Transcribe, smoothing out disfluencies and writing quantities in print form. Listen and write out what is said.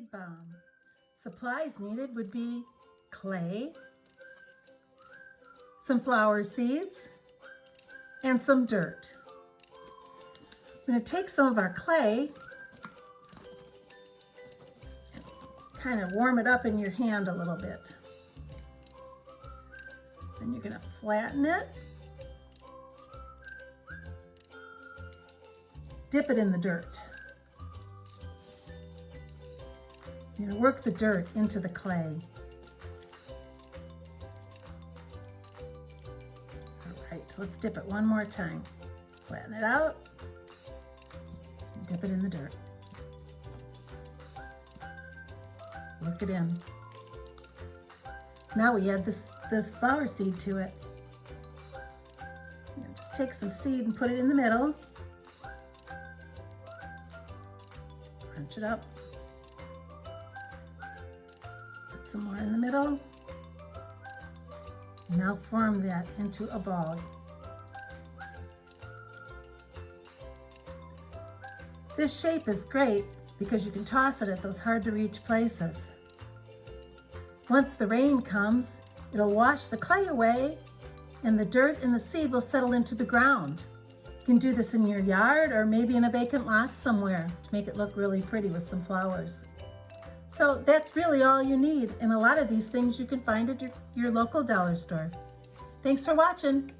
seed bomb. Supplies needed would be clay, some flower seeds, and some dirt. I'm going to take some of our clay and kind of warm it up in your hand a little bit. Then you're going to flatten it, dip it in the dirt. You're going to work the dirt into the clay. All right, so let's dip it one more time. Flatten it out, and dip it in the dirt. Work it in. Now we add this flower seed to it. Just take some seed and put it in the middle. Crunch it up. Put some more in the middle. Now form that into a ball. This shape is great because you can toss it at those hard to reach places. Once the rain comes, it'll wash the clay away and the dirt and the seed will settle into the ground. You can do this in your yard or maybe in a vacant lot somewhere to make it look really pretty with some flowers. So that's really all you need, and a lot of these things you can find at your local dollar store. Thanks for watching.